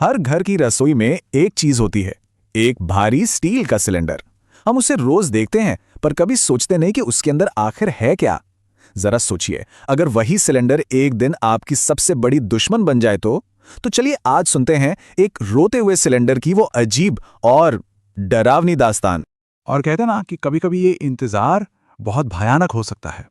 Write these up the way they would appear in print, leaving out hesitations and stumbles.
हर घर की रसोई में एक चीज होती है, एक भारी स्टील का सिलेंडर। हम उसे रोज देखते हैं पर कभी सोचते नहीं कि उसके अंदर आखिर है क्या। जरा सोचिए, अगर वही सिलेंडर एक दिन आपकी सबसे बड़ी दुश्मन बन जाए तो चलिए आज सुनते हैं एक रोते हुए सिलेंडर की वो अजीब और डरावनी दास्तान। और कहते हैं ना कि कभी-कभी ये इंतजार बहुत भयानक हो सकता है।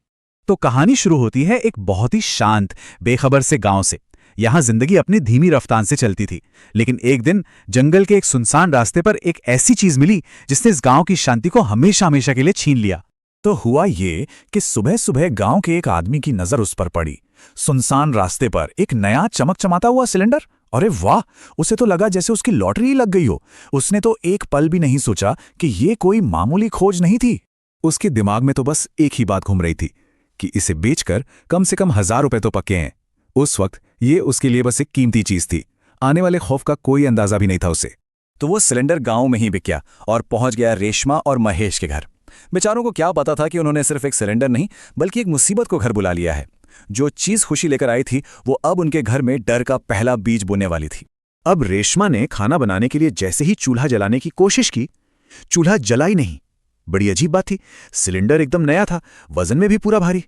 तो कहानी शुरू होती है एक बहुत ही शांत, बेखबर से गांव से। यहां जिंदगी अपनी धीमी रफ्तार से चलती थी, लेकिन एक दिन जंगल के एक सुनसान रास्ते पर एक ऐसी चीज मिली जिसने इस गांव की शांति को हमेशा हमेशा के लिए छीन लिया। तो हुआ ये कि सुबह सुबह गांव के एक आदमी की नजर उस पर पड़ी। सुनसान रास्ते पर एक नया चमकचमाता हुआ सिलेंडर। अरे वाह, उसे तो लगा जैसे उसकी लॉटरी ही लग गई हो। उसने तो एक पल भी नहीं सोचा कि ये कोई मामूली खोज नहीं थी। उसके दिमाग में तो बस एक ही बात घूम रही थी कि इसे बेचकर कम से कम 1000 रुपए तो पक्के हैं। उस वक्त ये उसके लिए बस एक कीमती चीज थी। आने वाले खौफ का कोई अंदाजा भी नहीं था उसे। तो वो सिलेंडर गांव में ही बिक गया और पहुंच गया रेशमा और महेश के घर। बेचारों को क्या पता था कि उन्होंने सिर्फ एक सिलेंडर नहीं बल्कि एक मुसीबत को घर बुला लिया है। जो चीज खुशी लेकर आई थी वो अब उनके घर में डर का पहला बीज बोने वाली थी। अब रेशमा ने खाना बनाने के लिए जैसे ही चूल्हा जलाने की कोशिश की, चूल्हा जला ही नहीं। बड़ी अजीब बात थी, सिलेंडर एकदम नया था, वजन में भी पूरा भारी।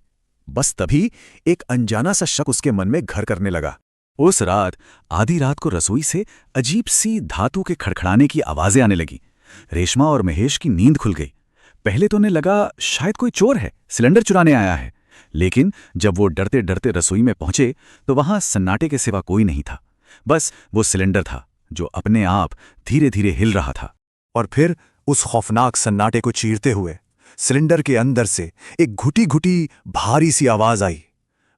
बस तभी एक अनजाना सा शक उसके मन में घर करने लगा। उस रात आधी रात को रसोई से अजीब सी धातु के खड़खड़ाने की आवाजें आने लगी। रेशमा और महेश की नींद खुल गई। पहले तो उन्हें लगा शायद कोई चोर है, सिलेंडर चुराने आया है। लेकिन जब वो डरते डरते रसोई में पहुंचे तो वहां सन्नाटे के सिवा कोई नहीं था। बस वो सिलेंडर था जो अपने आप धीरे धीरे हिल रहा था। और फिर उस खौफनाक सन्नाटे को चीरते हुए सिलेंडर के अंदर से एक घुटी घुटी भारी सी आवाज आई,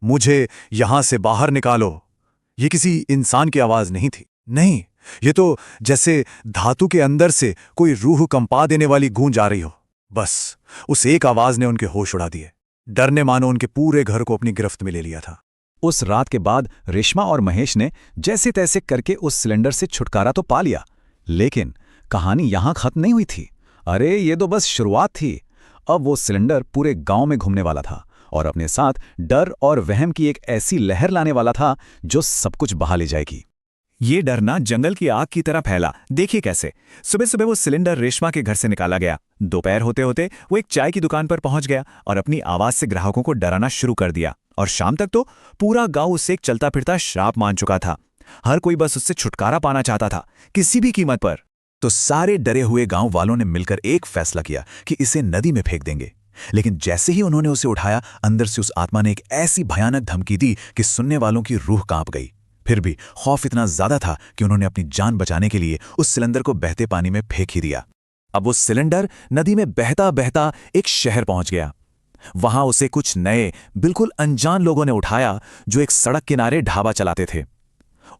मुझे यहां से बाहर निकालो। ये किसी इंसान की आवाज नहीं थी, नहीं, ये तो जैसे धातु के अंदर से कोई रूह कंपा देने वाली गूंज आ रही हो। बस उस एक आवाज ने उनके होश उड़ा दिए। डर ने मानो उनके पूरे घर को अपनी गिरफ्त में ले लिया था। उस रात के बाद रेशमा और महेश ने जैसे तैसे करके उस सिलेंडर से छुटकारा तो पा लिया, लेकिन कहानी यहां खत्म नहीं हुई थी। अरे ये तो बस शुरुआत थी। अब वो सिलेंडर पूरे गांव में घूमने वाला था और अपने साथ डर और वहम की एक ऐसी लहर लाने वाला था जो सब कुछ बहा ले जाएगी। ये डर ना जंगल की आग की तरह फैला। देखिए कैसे सुबह सुबह वो सिलेंडर रेशमा के घर से निकाला गया। दोपहर होते होते वो एक चाय की दुकान पर पहुंच गया और अपनी आवाज से ग्राहकों को डराना शुरू कर दिया। और शाम तक तो पूरा गांव उससे एक चलता फिरता श्राप मान चुका था। हर कोई बस उससे छुटकारा पाना चाहता था, किसी भी कीमत पर। तो सारे डरे हुए गांव वालों ने मिलकर एक फैसला किया कि इसे नदी में फेंक देंगे। लेकिन जैसे ही उन्होंने उसे उठाया, अंदर से उस आत्मा ने एक ऐसी भयानक धमकी दी कि सुनने वालों की रूह कांप गई। फिर भी खौफ इतना ज्यादा था कि उन्होंने अपनी जान बचाने के लिए उस सिलेंडर को बहते पानी में फेंक ही दिया। अब वो सिलेंडर नदी में बहता बहता एक शहर पहुंच गया। वहां उसे कुछ नए, बिल्कुल अनजान लोगों ने उठाया जो एक सड़क किनारे ढाबा चलाते थे।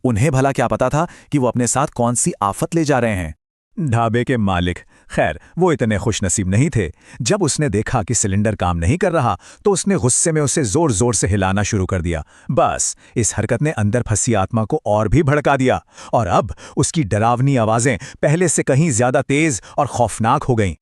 उन्हें भला क्या पता था कि वो अपने साथ कौन सी आफत ले जा रहे हैं। ढाबे के मालिक, खैर वो इतने खुशनसीब नहीं थे। जब उसने देखा कि सिलेंडर काम नहीं कर रहा तो उसने गुस्से में उसे जोर जोर से हिलाना शुरू कर दिया। बस इस हरकत ने अंदर फंसी आत्मा को और भी भड़का दिया और अब उसकी डरावनी आवाजें पहले से कहीं ज्यादा तेज और खौफनाक हो गईं।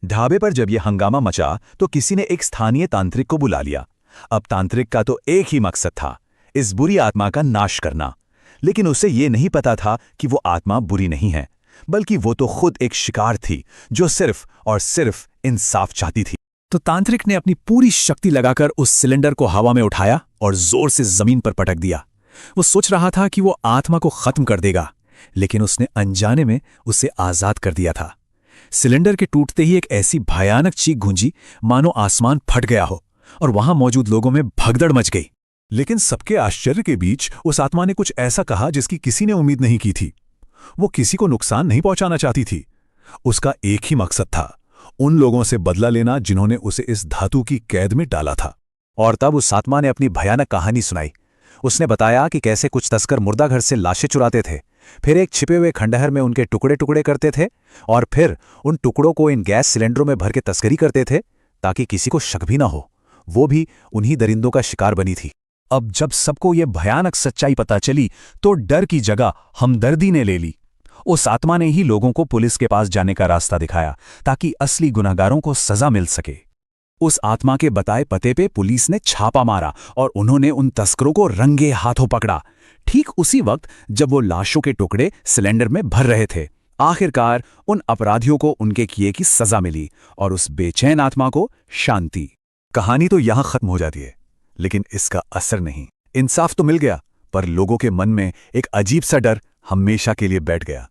ढाबे पर जब यह हंगामा मचा तो किसी ने एक स्थानीय तांत्रिक को बुला लिया। अब तांत्रिक का तो एक ही मकसद था, इस बुरी आत्मा का नाश करना। लेकिन उसे ये नहीं पता था कि वो आत्मा बुरी नहीं है, बल्कि वो तो खुद एक शिकार थी जो सिर्फ और सिर्फ इंसाफ चाहती थी। तो तांत्रिक ने अपनी पूरी शक्ति लगाकर उस सिलेंडर को हवा में उठाया और जोर से जमीन पर पटक दिया। वो सोच रहा था कि वो आत्मा को खत्म कर देगा, लेकिन उसने अनजाने में उसे आजाद कर दिया था। सिलेंडर के टूटते ही एक ऐसी भयानक चीख गूंजी मानो आसमान फट गया हो और वहां मौजूद लोगों में भगदड़ मच गई। लेकिन सबके आश्चर्य के बीच उस आत्मा ने कुछ ऐसा कहा जिसकी किसी ने उम्मीद नहीं की थी। वो किसी को नुकसान नहीं पहुंचाना चाहती थी। उसका एक ही मकसद था, उन लोगों से बदला लेना जिन्होंने उसे इस धातु की कैद में डाला था। और तब उस आत्मा ने अपनी भयानक कहानी सुनाई। उसने बताया कि कैसे कुछ तस्कर मुर्दा घर से लाशें चुराते थे, फिर एक छिपे हुए खंडहर में उनके टुकड़े टुकड़े करते थे और फिर उन टुकड़ों को इन गैस सिलेंडरों में भर के तस्करी करते थे ताकि किसी को शक भी ना हो। वो भी उन्हीं दरिंदों का शिकार बनी थी। अब जब सबको ये भयानक सच्चाई पता चली तो डर की जगह हमदर्दी ने ले ली। उस आत्मा ने ही लोगों को पुलिस के पास जाने का रास्ता दिखाया ताकि असली गुनहगारों को सजा मिल सके। उस आत्मा के बताए पते पे पुलिस ने छापा मारा और उन्होंने उन तस्करों को रंगे हाथों पकड़ा, ठीक उसी वक्त जब वो लाशों के टुकड़े सिलेंडर में भर रहे थे। आखिरकार उन अपराधियों को उनके किए की सजा मिली और उस बेचैन आत्मा को शांति। कहानी तो यहां खत्म हो जाती है, लेकिन इसका असर नहीं। इंसाफ तो मिल गया, पर लोगों के मन में एक अजीब सा डर हमेशा के लिए बैठ गया।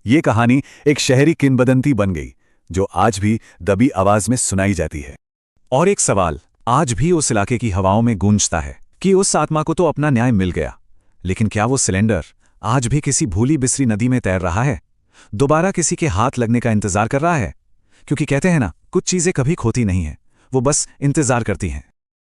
ये कहानी एक शहरी किंवदंती बन गई, जो आज भी दबी आवाज में सुनाई जाती है। और एक सवाल आज भी उस इलाके की हवाओं में गूंजता है कि उस आत्मा को तो अपना न्याय मिल गया, लेकिन क्या वो सिलेंडर आज भी किसी भूली बिसरी नदी में तैर रहा है, दोबारा किसी के हाथ लगने का इंतजार कर रहा है? क्योंकि कहते हैं ना, कुछ चीजें कभी खोती नहीं हैं, वो बस इंतजार करती हैं।